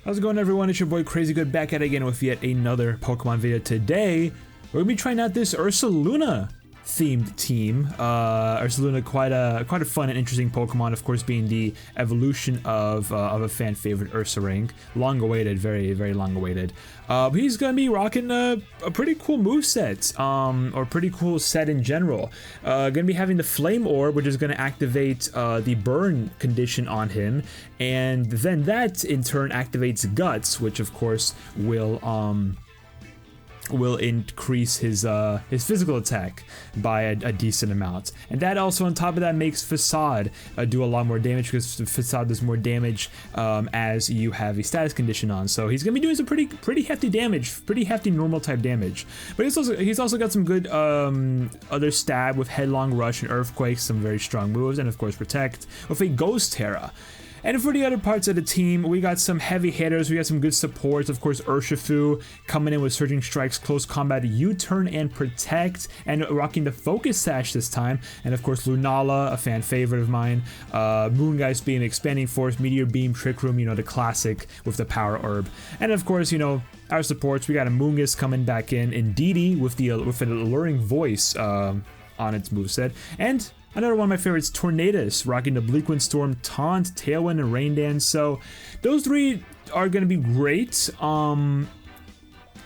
How's it going, everyone? It's your boy Crazy Good back at it again with yet another Pokemon video. Today, we're gonna be trying out this Ursaluna themed team. Ursaluna, quite a fun and interesting Pokemon, of course, being the evolution of a fan favorite Ursaring. Long awaited, very long awaited. He's gonna be rocking a pretty cool moveset, or pretty cool set in general. Gonna be having the Flame Orb, which is gonna activate the burn condition on him, and then that in turn activates Guts, which of course will increase his physical attack by a decent amount. And that also on top of that makes Facade do a lot more damage, because Facade does more damage as you have a status condition on. So he's gonna be doing some pretty hefty damage, pretty hefty normal type damage. But he's also got some good other stab with Headlong Rush and Earthquake, some very strong moves, and of course Protect with a Ghost Terra. And for the other parts of the team, we got some heavy hitters, we got some good supports, of course Urshifu coming in with Surging Strikes, Close Combat, U-Turn, and Protect, and rocking the Focus Sash this time, and of course Lunala, a fan favorite of mine, Moongeist Beam, Expanding Force, Meteor Beam, Trick Room, you know, the classic with the Power Herb. And of course, you know, our supports, we got a Moongeist coming back in Didi with an alluring voice on its moveset, and another one of my favorites, Tornadus, rocking the Bleakwind Storm, Taunt, Tailwind, and Rain Dance. So those three are going to be great. It kind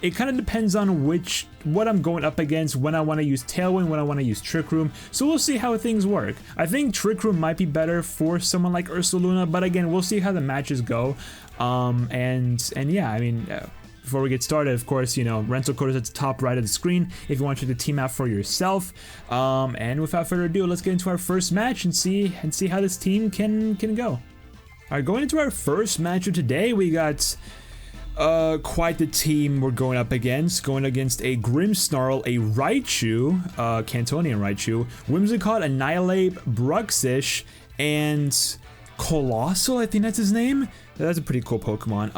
of depends on what I'm going up against, when I want to use Tailwind, when I want to use Trick Room. So we'll see how things work. I think Trick Room might be better for someone like Ursaluna, but again, we'll see how the matches go. And yeah, I mean, before we get started, of course, you know, rental code is at the top right of the screen if you want to check the team out for yourself. And without further ado, let's get into our first match and see how this team can go. All right, going into our first match of today, we got quite the team we're going up against. Going against a Grimmsnarl, a Raichu, Cantonian Raichu, Whimsicott, Annihilate, Bruxish, and Colossal, I think that's his name. That's a pretty cool Pokemon.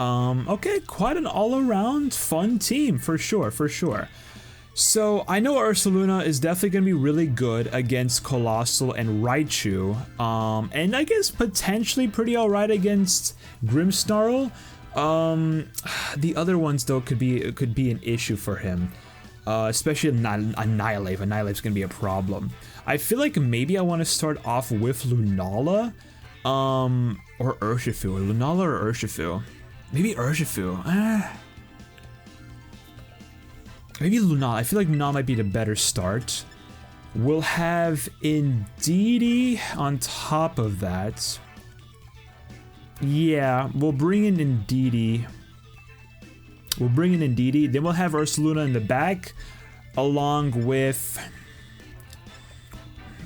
Okay, quite an all-around fun team, for sure. So, I know Ursaluna is definitely going to be really good against Colossal and Raichu, and I guess potentially pretty alright against Grimmsnarl. The other ones, though, could be an issue for him, especially Annihilate. Annihilate's going to be a problem. I feel like maybe I want to start off with Lunala, or Urshifu, or Lunala or Urshifu. Maybe Urshifu. Maybe Lunala. I feel like Lunala might be the better start. We'll have Indeedee on top of that. Yeah, we'll bring in Indeedee. Then we'll have Ursaluna in the back, along with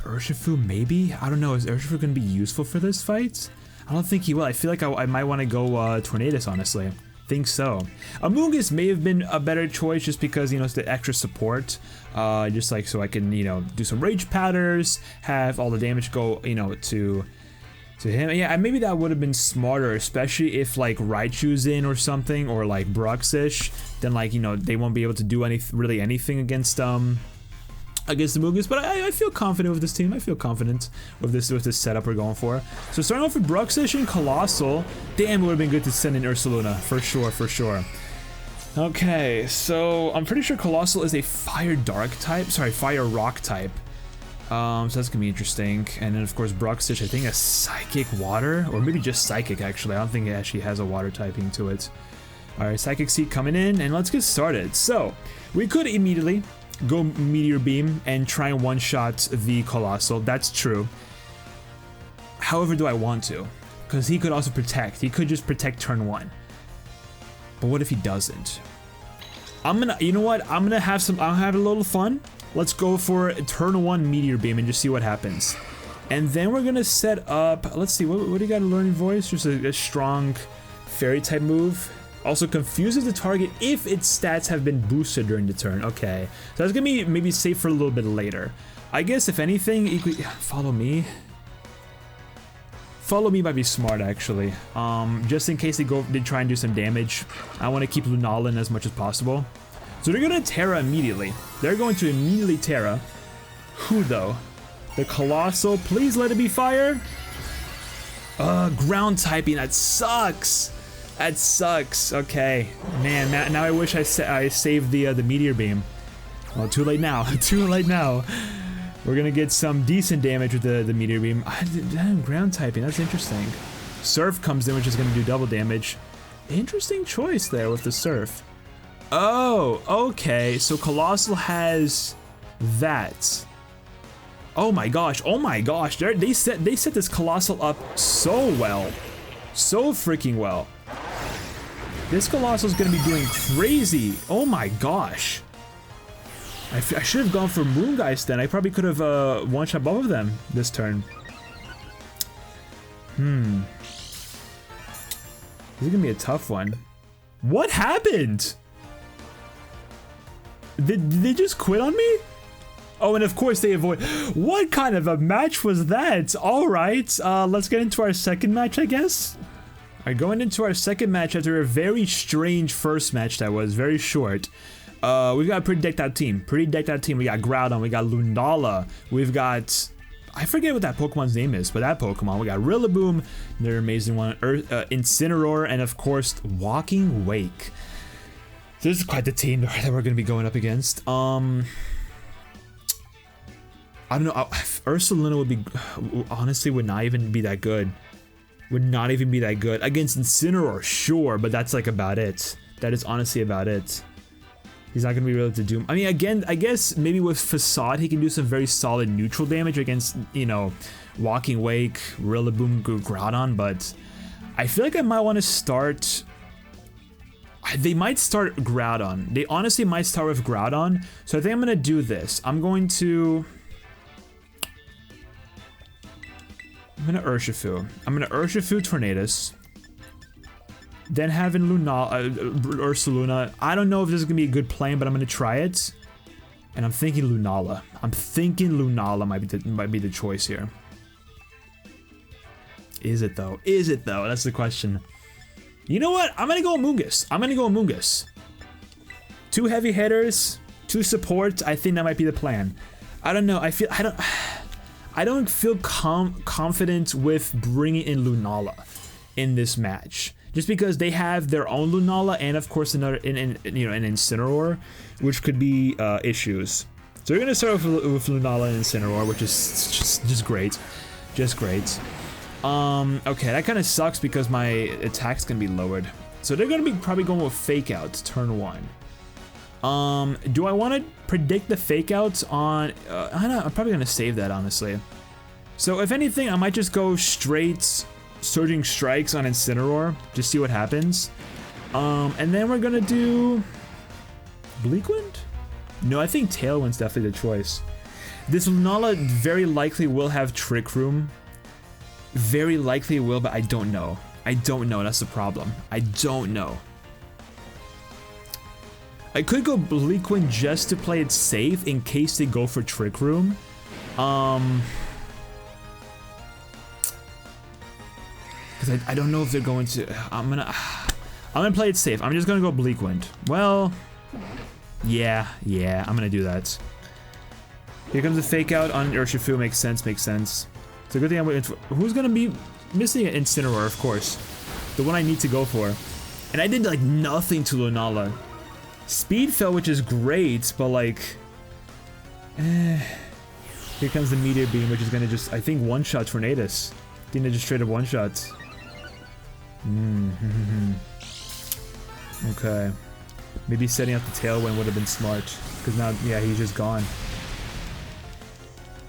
Urshifu, maybe? I don't know, is Urshifu going to be useful for this fight? I don't think he will. I feel like I might want to go Tornadus, honestly. Think so. Amoonguss may have been a better choice just because, you know, it's the extra support. Just like so I can, you know, do some Rage Powders, have all the damage go, you know, to him. Yeah, maybe that would have been smarter, especially if like Raichu's in or something, or like Bruxish. Then, like, you know, they won't be able to do really anything against the Moongeist, but I feel confident with this team. I feel confident with this setup we're going for. So starting off with Bruxish and Colossal, damn, it would have been good to send in Ursaluna, for sure. Okay, so I'm pretty sure Colossal is a Fire Rock type. So that's gonna be interesting. And then of course Bruxish, I think a Psychic Water, or maybe just Psychic actually. I don't think it actually has a water typing to it. All right, Psychic Seed coming in, and let's get started. So we could immediately go Meteor Beam and try and one-shot the Colossal. That's true. However, do I want to? Because he could also protect. He could just protect turn 1. But what if he doesn't? You know what? I'll have a little fun. Let's go for turn 1 Meteor Beam and just see what happens. And then we're gonna set up, let's see, what do you got, a Learning Voice? Just a strong Fairy type move. Also confuses the target if its stats have been boosted during the turn. Okay, so that's gonna be maybe safe for a little bit later. I guess if anything, Follow Me. Follow Me might be smart actually. Just in case they try and do some damage. I want to keep Lunala in as much as possible. So they're gonna Terra immediately. They're going to immediately Terra. Who though? The Colossal. Please let it be fire. Ground typing. That sucks. That sucks. Okay, man. Now I wish I saved the Meteor Beam. Well, too late now. Too late now. We're gonna get some decent damage with the Meteor Beam. Ground typing. That's interesting. Surf comes in, which is gonna do double damage. Interesting choice there with the Surf. Oh, okay. So Colossal has that. Oh my gosh. Oh my gosh. They set this Colossal up so well. So freaking well. This Colossal is gonna be doing crazy. Oh my gosh. I should have gone for Moongeist then. I probably could have one-shot both of them this turn. This is gonna be a tough one. What happened? Did they just quit on me? Oh, and of course they avoid. What kind of a match was that? All right, let's get into our second match, I guess. All right, going into our second match after a very strange first match that was very short. We've got a pretty decked out team. We got Groudon, we got Lunala, we've got... I forget what that Pokemon's name is, but that Pokemon. We got Rillaboom, their amazing one, Incineroar, and of course, Walking Wake. So this is quite the team that we're going to be going up against. I don't know, Ursaluna would be... honestly, would not even be that good. Would not even be that good. Against Incineroar, sure, but that's like about it. That is honestly about it. He's not going to be able to do... I mean, again, I guess maybe with Facade, he can do some very solid neutral damage against, you know, Walking Wake, Rillaboom, Groudon, but I feel like I might want to start... They might start Groudon. They honestly might start with Groudon, so I think I'm going to do this. I'm going to Urshifu. I'm going to Urshifu Tornadus. Then having Ursaluna. I don't know if this is gonna be a good plan, but I'm gonna try it. And I'm thinking Lunala. might be the choice here. Is it though? That's the question. You know what? I'm gonna go Mungus. 2 heavy hitters, 2 supports. I think that might be the plan. I don't know. I don't feel confident with bringing in Lunala in this match. Just because they have their own Lunala and of course another an Incineroar, which could be issues. So we're gonna start with Lunala and Incineroar, which is just great, okay, that kind of sucks because my attack's gonna be lowered. So they're gonna be probably going with Fake Out turn 1. Do I want to predict the Fake Outs on? I don't know. I'm probably gonna save that honestly. So if anything, I might just go straight Surging Strikes on Incineroar, just see what happens. And then we're gonna do Bleak Wind? No, I think Tailwind's definitely the choice. This Lunala very likely will have Trick Room. Very likely will, but I don't know. That's the problem. I don't know. I could go Bleak Wind just to play it safe in case they go for Trick Room. Because I don't know if they're going to... I'm gonna play it safe. I'm just gonna go Bleak Wind. Well, yeah, I'm gonna do that. Here comes the Fake Out on Urshifu. Makes sense. It's a good thing I'm waiting for. Who's gonna be missing an Incineroar, of course. The one I need to go for. And I did like nothing to Lunala. Speed fell, which is great, but like... Here comes the Meteor Beam, which is gonna just, I think, one-shot Tornadus. I think they just straight up one-shot. Okay. Maybe setting up the Tailwind would have been smart. Because now, yeah, he's just gone.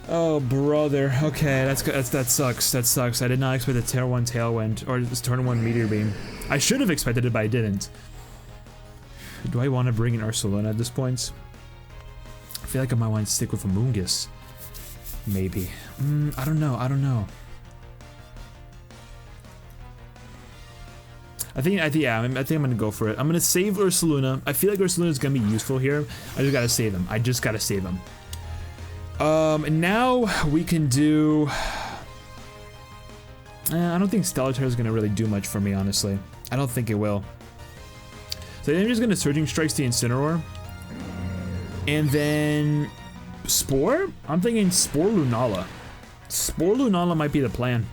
Oh, brother. Okay, that sucks. I did not expect a Tailwind, or this turn 1 Meteor Beam. I should have expected it, but I didn't. Do I want to bring in Ursaluna at this point? I feel like I might want to stick with a Mungus. Maybe. I don't know. I think I'm gonna go for it. I'm gonna save Ursaluna. I feel like Ursaluna is gonna be useful here. I just gotta save him. And now we can do... I don't think Stellator is gonna really do much for me, honestly. I don't think it will. So I'm just gonna Surging Strikes the Incineroar. And then... Spore? I'm thinking Spore Lunala. Spore Lunala might be the plan.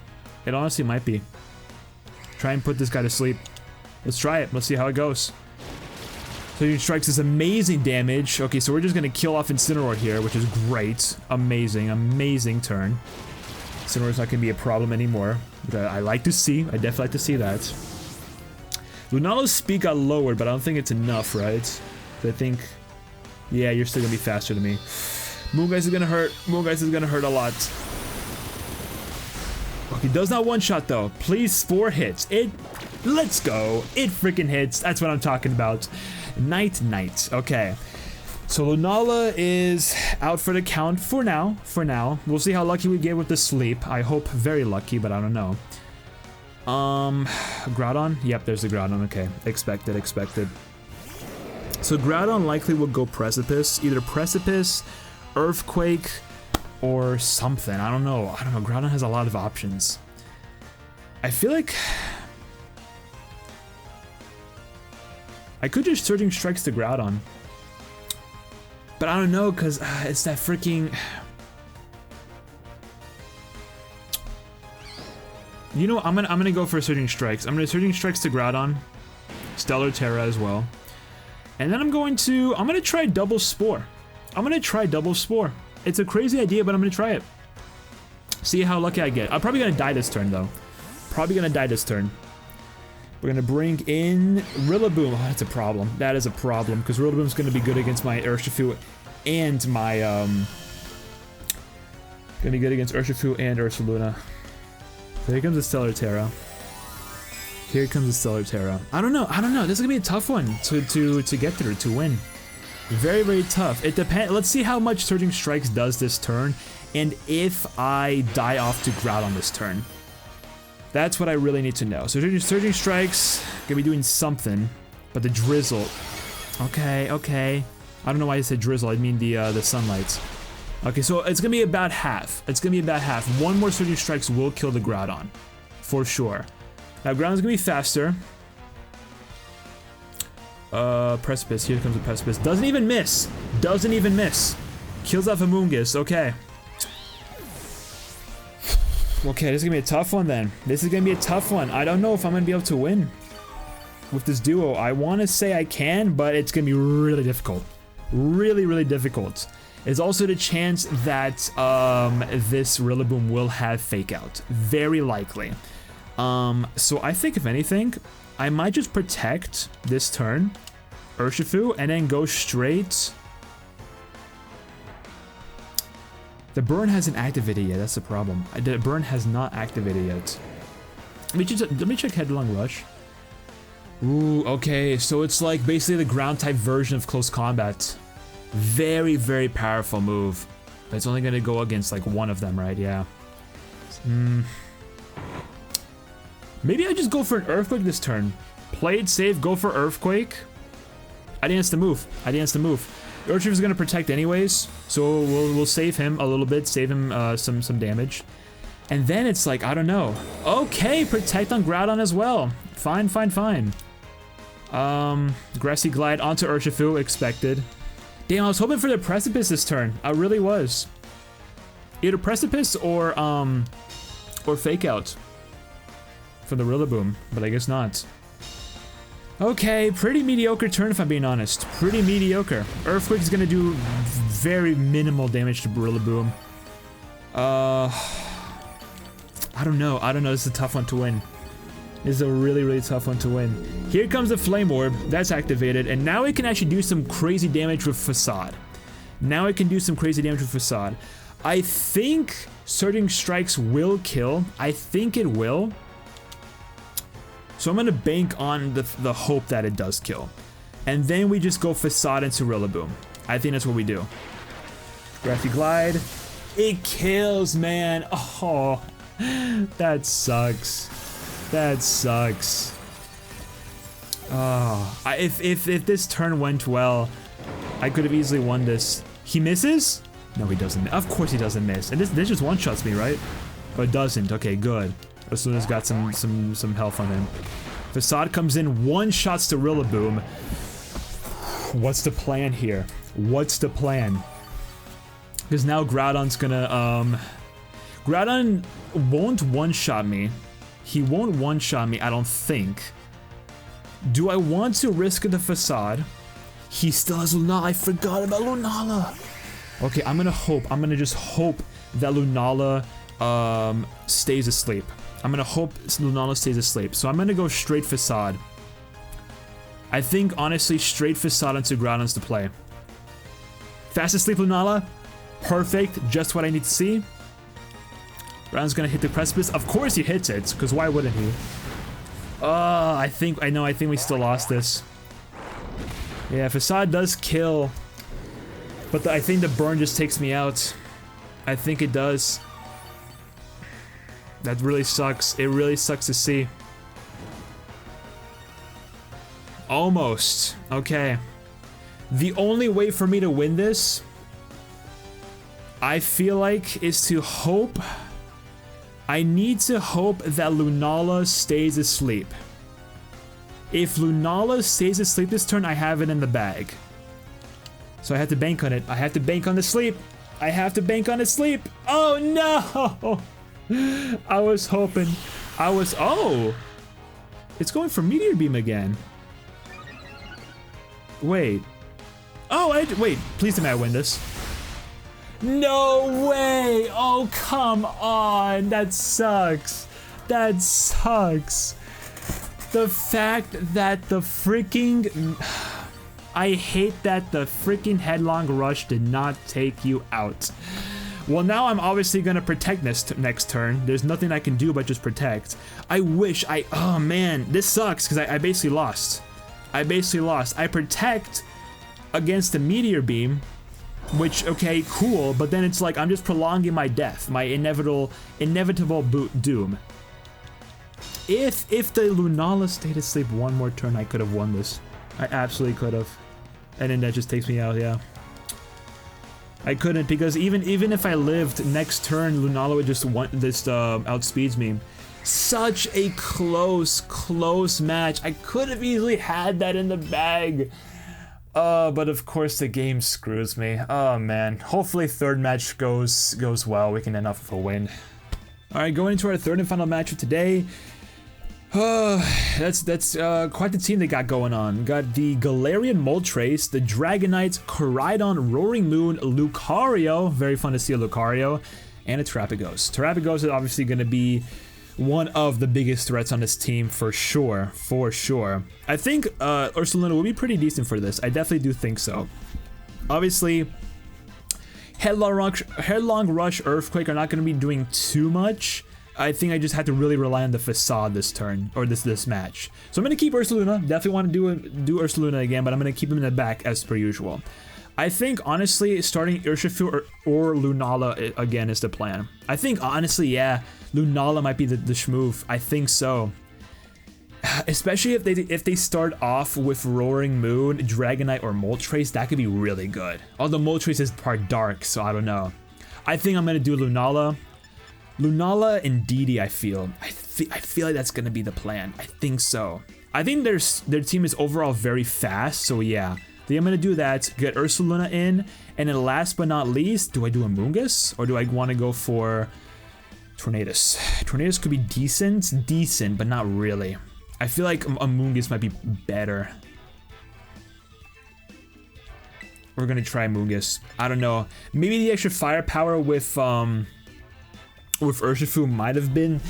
It honestly might be. Try and put this guy to sleep. Let's try it. Let's see how it goes. Surging Strikes is amazing damage. Okay, so we're just gonna kill off Incineroar here, which is great. Amazing, amazing turn. Incineroar's not gonna be a problem anymore, which I like to see. I definitely like to see that. Lunala's speed got lowered, but I don't think it's enough, right? I think... Yeah, you're still gonna be faster than me. Moongeist is gonna hurt. Moongeist is gonna hurt a lot. Okay, does not one-shot though. Please, 4 hits. Let's go. It freaking hits. That's what I'm talking about. Night. Okay. So Lunala is out for the count for now. We'll see how lucky we get with the sleep. I hope very lucky, but I don't know. Groudon? Yep, there's the Groudon. Okay. Expected. So Groudon likely will go Precipice. Either Precipice, Earthquake, or something. I don't know. Groudon has a lot of options. I feel like I could just Surging Strikes to Groudon. But I don't know, because it's that freaking... You know, I'm gonna go for Surging Strikes. I'm gonna Surging Strikes to Groudon. Stellar Terra as well. And then I'm gonna try Double Spore. It's a crazy idea, but I'm gonna try it. See how lucky I get. I'm probably gonna die this turn, though. We're gonna bring in Rillaboom. Oh, that's a problem. That is a problem, because Rillaboom's gonna be good against my Urshifu and my, gonna be good against Urshifu and Ursaluna. So here comes the Stellar Terra. I don't know. This is gonna be a tough one to get through, to win. Very, very tough. It depends. Let's see how much Surging Strikes does this turn, and if I die off to Groudon this turn. That's what I really need to know. So Surging Strikes, gonna be doing something, but the Drizzle. Okay. I don't know why I said Drizzle. I mean the Sunlight. Okay, so it's gonna be about half. One more Surging Strikes will kill the Groudon, for sure. Now Groudon's gonna be faster. Precipice. Here comes the Precipice. Doesn't even miss. Kills off a Moongeist. Okay. Okay, this is gonna be a tough one then. I don't know if I'm gonna be able to win with this duo. I want to say I can, but it's gonna be really difficult. Really difficult. There's also the chance that this Rillaboom will have Fake Out. Very likely. So I think if anything, I might just protect this turn, Urshifu, and then go straight. The burn hasn't activated yet, that's the problem. The burn has not activated yet. Let me check Headlong Rush. Ooh, okay, so it's like basically the ground type version of Close Combat. Very, very powerful move. But it's only gonna go against like one of them, right? Yeah. Maybe I just go for an Earthquake this turn. Play it safe, go for Earthquake. I didn't the move. Urshifu is gonna protect anyways, so we'll save him a little bit, save him some damage. And then it's like, I don't know. Okay, protect on Groudon as well. Fine. Grassy Glide onto Urshifu, expected. Damn, I was hoping for the Precipice this turn. I really was. Either Precipice or Fake Out for the Rillaboom, but I guess not. Okay, pretty mediocre turn if I'm being honest. Pretty mediocre. Earthquake is gonna do very minimal damage to Rillaboom. I don't know. This is a tough one to win. This is a really tough one to win. Here comes the Flame Orb. That's activated, and now it can actually do some crazy damage with Facade. I think Surging Strikes will kill. I think it will. So I'm gonna bank on the hope that it does kill. And then we just go Facade into Rillaboom. I think that's what we do. Grassy Glide. It kills, man. Oh, that sucks. Oh, if this turn went well, I could have easily won this. He misses? No, he doesn't. Of course he doesn't miss. And this just one-shots me, right? But it doesn't. Okay, good. Ursaluna's got some health on him. Facade comes in, one-shots to Rillaboom. What's the plan here? Because now Groudon's gonna, Groudon won't one-shot me. He won't one-shot me, I don't think. Do I want to risk the facade? He still has Lunala. I forgot about Lunala. Okay, I'm gonna just hope that Lunala stays asleep. I'm gonna hope Lunala stays asleep. So I'm gonna go straight facade. I think honestly straight facade into Groudon's to play. Fast asleep Lunala. Perfect, just what I need to see. Groudon's gonna hit the precipice. Of course he hits it, because why wouldn't he? I think we still lost this. Yeah, facade does kill. But I think the burn just takes me out. I think it does. That really sucks. It really sucks to see. Almost. Okay. The only way for me to win this, I feel like, is to hope. I need to hope that Lunala stays asleep. If Lunala stays asleep this turn, I have it in the bag. So I have to bank on it. I have to bank on the sleep. I have to bank on the sleep. Oh no! I was hoping. Oh! It's going for Meteor Beam again. Wait. Oh, wait. Please tell me I win this. No way! Oh, come on! That sucks. That sucks. The fact that the freaking... I hate that the freaking Headlong Rush did not take you out. Well, now I'm obviously gonna protect this next turn. There's nothing I can do but just protect. I wish I... Oh, man. This sucks, because I basically lost. I protect against the Meteor Beam, which, okay, cool, but then it's like I'm just prolonging my death, my inevitable doom. If the Lunala stayed asleep one more turn, I could have won this. I absolutely could have. And then that just takes me out, yeah. I couldn't, because even if I lived next turn, Lunala would just outspeeds me. Such a close match. I could have easily had that in the bag. But of course the game screws me. Oh man. Hopefully third match goes well. We can end off with a win. Alright, going into our third and final match of today. That's quite the team they got going on. Got the Galarian Moltres, the Dragonite, Koraidon, Roaring Moon, Lucario, very fun to see a Lucario, and a Terrapagos. Terrapagos is obviously going to be one of the biggest threats on this team for sure, I think Ursaluna will be pretty decent for this. I definitely do think so. Obviously, Headlong Rush, Earthquake are not going to be doing too much. I think I just had to really rely on the facade this turn, or this match. So I'm going to keep Ursaluna. Definitely want to do Ursaluna again, but I'm going to keep him in the back as per usual. I think, honestly, starting Urshifu or Lunala again is the plan. I think, honestly, yeah, Lunala might be the shmove. I think so. Especially if they start off with Roaring Moon, Dragonite, or Moltres, that could be really good. Although Moltres is part dark, so I don't know. I think I'm going to do Lunala. Lunala and Didi, I feel like that's going to be the plan. I think so. I think their team is overall very fast, so yeah. I think I'm going to do that, get Ursaluna in, and then last but not least, do I do a Mungus? Or do I want to go for Tornadus? Tornadus could be decent, but not really. I feel like a Mungus might be better. We're going to try Mungus. I don't know. Maybe the extra firepower with Urshifu might have been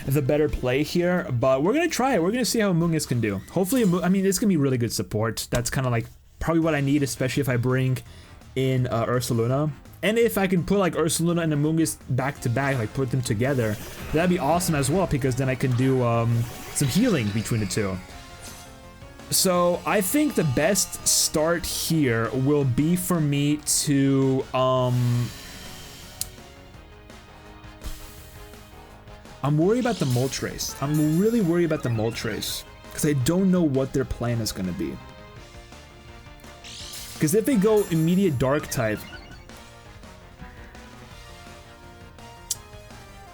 the better play here, but we're going to try it. We're going to see how Mungus can do. Hopefully, I mean, it's going to be really good support. That's kind of like probably what I need, especially if I bring in Ursaluna. And if I can put like Ursaluna and Amoonguss back to back, like put them together, that'd be awesome as well, because then I can do some healing between the two. So I think the best start here will be for me to I'm worried about the Moltres. I'm really worried about the Moltres, because I don't know what their plan is going to be. Because if they go immediate Dark type,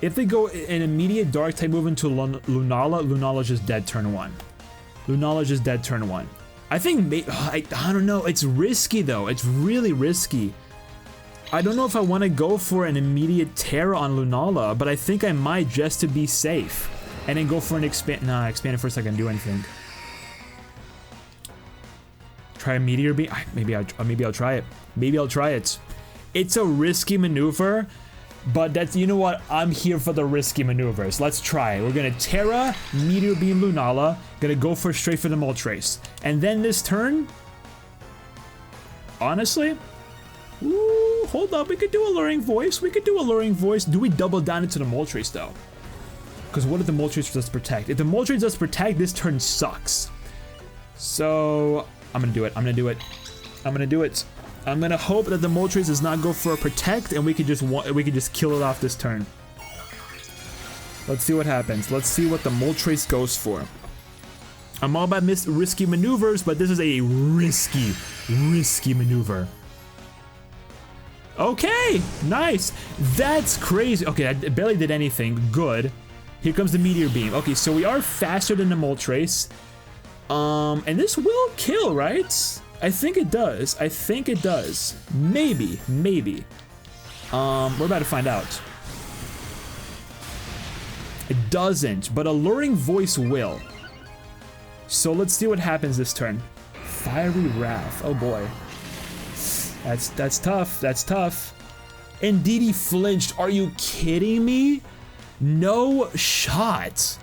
if they go an immediate Dark type move into Lunala, Lunala's just dead turn 1. Lunala's just dead turn 1. I think, I don't know, it's risky though. It's really risky. I don't know if I want to go for an immediate Terra on Lunala, but I think I might, just to be safe. And then go for an expand. Nah, expand it first, I can do anything. Try a Meteor Beam. Maybe I'll try it. Maybe I'll try it. It's a risky maneuver, but that's, you know what? I'm here for the risky maneuvers. Let's try it. We're gonna Terra, Meteor Beam Lunala, gonna go straight for the Moltres. And then this turn, honestly, ooh, hold up, we could do Alluring Voice. We could do Alluring Voice. Do we double down into the Moltres though? Because what if the Moltres does protect? If the Moltres does protect, this turn sucks. So I'm gonna do it. I'm gonna do it. I'm gonna do it. I'm gonna hope that the Moltres does not go for a protect, and we could just kill it off this turn. Let's see what happens. Let's see what the Moltres goes for. I'm all about risky maneuvers, but this is a risky maneuver. Okay, nice. That's crazy. Okay, I barely did anything. Good. Here comes the Meteor Beam. Okay, so we are faster than the Moltres. And this will kill, right? I think it does. I think it does. Maybe. We're about to find out. It doesn't, but Alluring Voice will. So let's see what happens this turn. Fiery Wrath. Oh boy. That's tough. That's tough. Indeed, he flinched. Are you kidding me? No shot.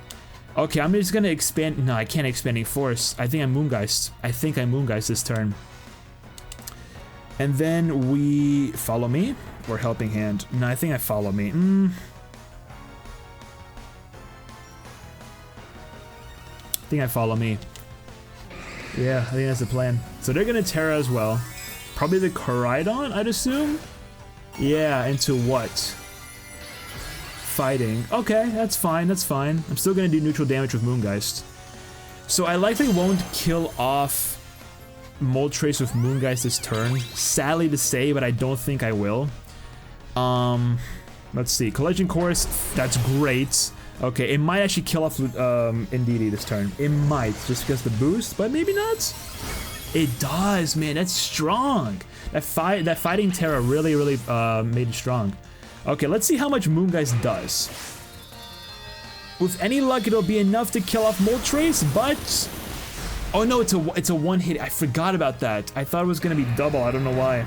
Okay, I'm just gonna expand. No, I can't Expanding Force. I think I'm Moongeist. I think I Moongeist this turn. And then we follow me or Helping Hand. No, I think I follow me. I think I follow me. Yeah, I think that's the plan. So they're gonna Terra as well. Probably the Koraidon, I'd assume. Yeah, into what? Fighting. Okay, that's fine, that's fine. I'm still gonna do neutral damage with Moongeist. So I likely won't kill off Moltres with Moongeist this turn. Sadly to say, but I don't think I will. Let's see. Collision Course, that's great. Okay, it might actually kill off Indeedee this turn. It might, just because the boost, but maybe not. It does, man, that's strong. That Fighting Terra really made it strong. Okay, let's see how much Moongeist does. With any luck, it'll be enough to kill off Moltres, but... Oh no, it's a one hit. I forgot about that. I thought it was gonna be double. I don't know why.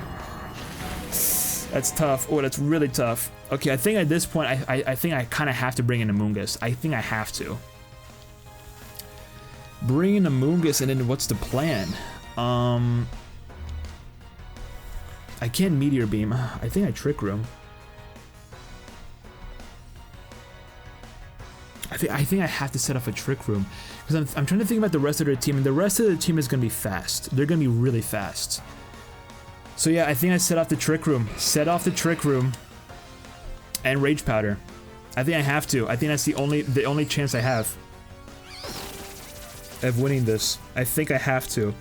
That's tough. Oh, that's really tough. Okay, I think at this point, I think I kind of have to bring in a Moongeist. I think I have to. Bring in a Moongeist, and then what's the plan? I can't Meteor Beam. I think I Trick Room. I think I have to set up a Trick Room, because I'm trying to think about the rest of their team, and the rest of the team is going to be fast. They're going to be really fast. So yeah, I think I set off the Trick Room. Set off the Trick Room and Rage Powder. I think I have to. I think that's the only chance I have of winning this. I think I have to.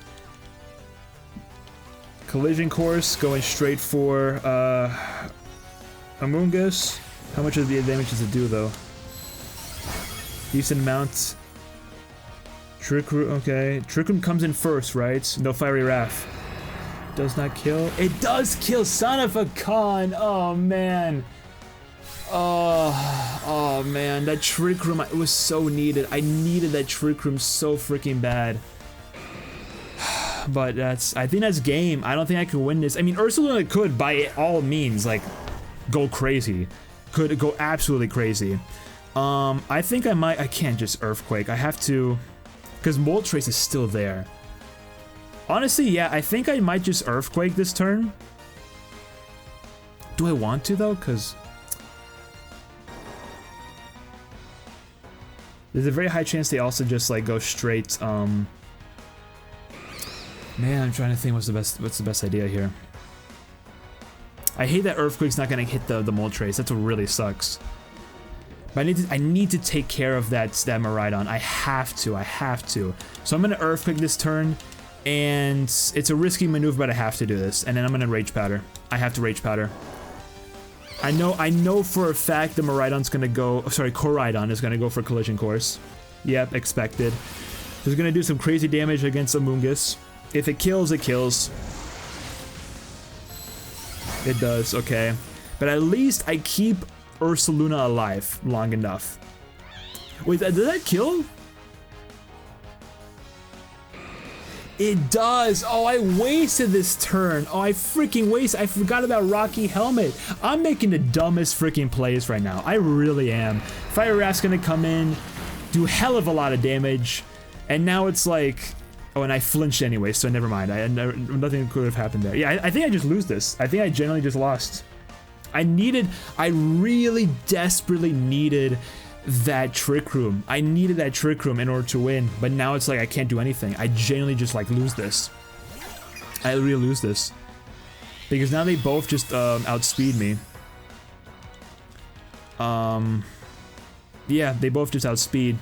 Collision Course, going straight for Amoonguss. How much of the damage does it do though? Decent amount. Trick Room, okay. Trick Room comes in first, right? No Fiery Wrath. Does not kill. It does kill, son of a con. Oh man. Oh man, that Trick Room, it was so needed. I needed that Trick Room so freaking bad. But I think that's game. I don't think I can win this. I mean, Ursaluna could, by all means, like, go crazy. Could go absolutely crazy. I think I can't just Earthquake. I have to, because Moltres is still there. Honestly, yeah, I think I might just Earthquake this turn. Do I want to though? Because there's a very high chance they also just like go straight. Man, I'm trying to think what's the best idea here. I hate that Earthquake's not gonna hit the Moltres. That's what really sucks. But I need to take care of that Miraidon. I have to. So I'm gonna Earthquake this turn, and it's a risky maneuver, but I have to do this. And then I'm gonna Rage Powder. I have to Rage Powder. I know for a fact the Miraidon's gonna go. Sorry, Koraidon is gonna go for Collision Course. Yep, expected. It's gonna do some crazy damage against Amoonguss. If it kills, it kills. It does, okay. But at least I keep Ursaluna alive long enough. Wait, did that kill? It does. Oh, I wasted this turn. Oh, I freaking wasted. I forgot about Rocky Helmet. I'm making the dumbest freaking plays right now. I really am. Fire Wrath's gonna come in, do a hell of a lot of damage, and now it's like, oh, and I flinched anyway, so never mind. Nothing could have happened there. Yeah, I think I just lose this. I think I generally just lost. I really desperately needed that Trick Room. I needed that Trick Room in order to win, but now it's like I can't do anything. I genuinely just like lose this. I really lose this. Because now they both just outspeed me. Yeah, they both just outspeed.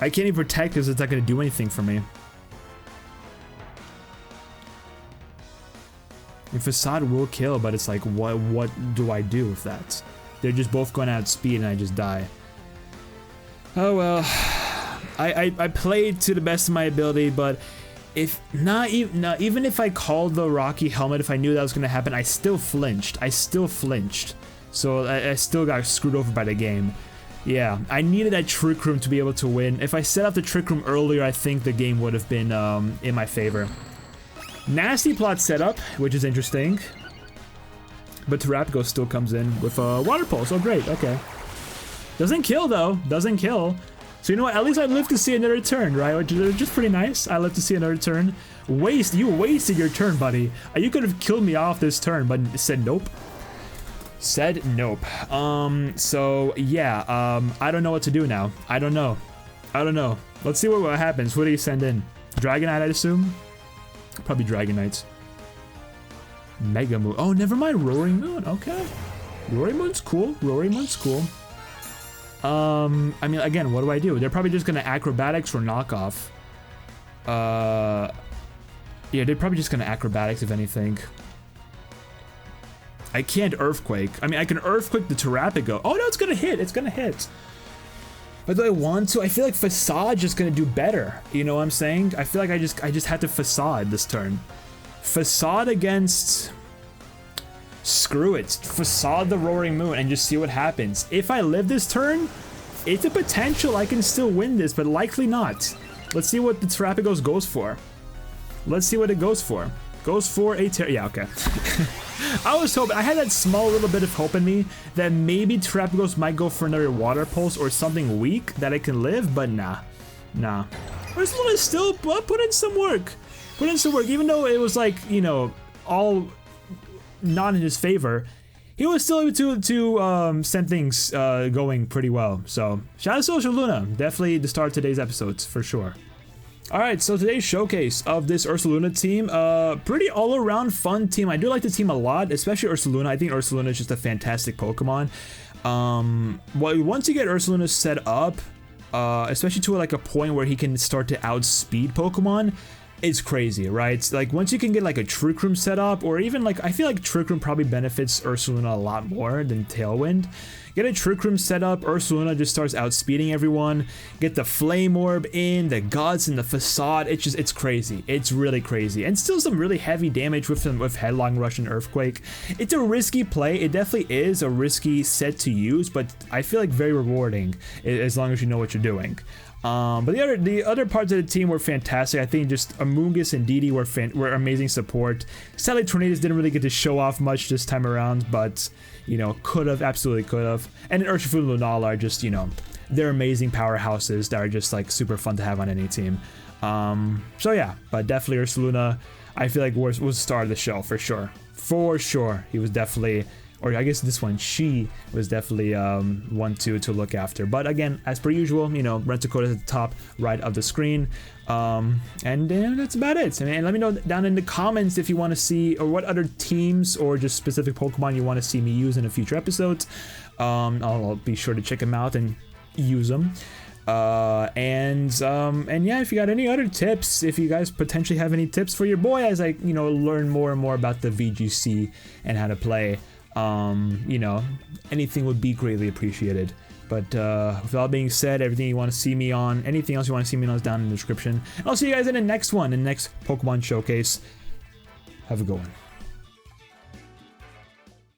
I can't even protect because it's not going to do anything for me. And Facade will kill, but it's like, what do I do with that? They're just both going to outspeed and I just die. Oh well, I played to the best of my ability, but if not even if I called the Rocky Helmet, if I knew that was gonna happen, I still flinched. So I still got screwed over by the game. Yeah, I needed that Trick Room to be able to win. If I set up the Trick Room earlier, I think the game would have been in my favor. Nasty plot setup, which is interesting. But Terapagos still comes in with a Water Pulse. Oh great, okay. Doesn't kill though, doesn't kill. So you know what, at least I live to see another turn, right? Which is just pretty nice. I live to see another turn. You wasted your turn, buddy. You could have killed me off this turn, but said nope. Said nope. So yeah, I don't know what to do now. I don't know. Let's see what happens. What do you send in? Dragonite, I'd assume? Probably Dragonites. Mega Moon. Oh, never mind. Roaring Moon. Okay. Roaring Moon's cool. I mean, again, what do I do? They're probably just gonna Acrobatics or Knockoff. Yeah, they're probably just gonna Acrobatics, if anything. I can't Earthquake. I mean, I can Earthquake the Terapagos. Oh, no, it's gonna hit. But do I want to? I feel like Facade's just gonna do better. You know what I'm saying? I feel like I just had to Facade this turn. Facade against... Screw it. Facade the Roaring Moon and just see what happens. If I live this turn, it's a potential I can still win this, but likely not. Let's see what the Terapagos goes for. Let's see what it goes for. Goes for a yeah, okay. I was hoping, I had that small little bit of hope in me that maybe Terapagos might go for another Water Pulse or something weak that I can live, but nah. Ursaluna still put in some work. Even though it was like, you know, all not in his favor, he was still able to send things going pretty well. So shout out to Ursaluna, definitely the start of today's episodes for sure. Alright, so today's showcase of this Ursaluna team, pretty all-around fun team. I do like the team a lot, especially Ursaluna. I think Ursaluna is just a fantastic Pokemon. Well, once you get Ursaluna set up, especially to like a point where he can start to outspeed Pokemon, it's crazy, right? Like once you can get like a Trick Room set up, or even like, I feel like Trick Room probably benefits Ursaluna a lot more than Tailwind. Get a Trick Room set up, Ursaluna just starts outspeeding everyone. Get the Flame Orb in, the Guts and the Facade. It's crazy. It's really crazy. And still some really heavy damage with Headlong Rush and Earthquake. It's a risky play. It definitely is a risky set to use, but I feel like very rewarding as long as you know what you're doing. But the other parts of the team were fantastic. I think just Amoonguss and Didi were amazing support. Sadly, Tornadus didn't really get to show off much this time around, but you know, absolutely could have. And Urshifu and Lunala are just, you know, they're amazing powerhouses that are just like super fun to have on any team. So yeah, but definitely Ursaluna, I feel like was the star of the show for sure. For sure, he was definitely. Or I guess this one, she was definitely one to look after. But again, as per usual, you know, rent a code at the top right of the screen. And that's about it. I mean, let me know down in the comments if you want to see, or what other teams or just specific Pokemon you want to see me use in a future episodes. I'll be sure to check them out and use them. And yeah, if you got any other tips, if you guys potentially have any tips for your boy as I, you know, learn more and more about the VGC and how to play. You know, anything would be greatly appreciated. But with all being said, everything you want to see me on, anything else you want to see me on is down in the description. And I'll see you guys in the next one, in the next Pokemon Showcase. Have a good one.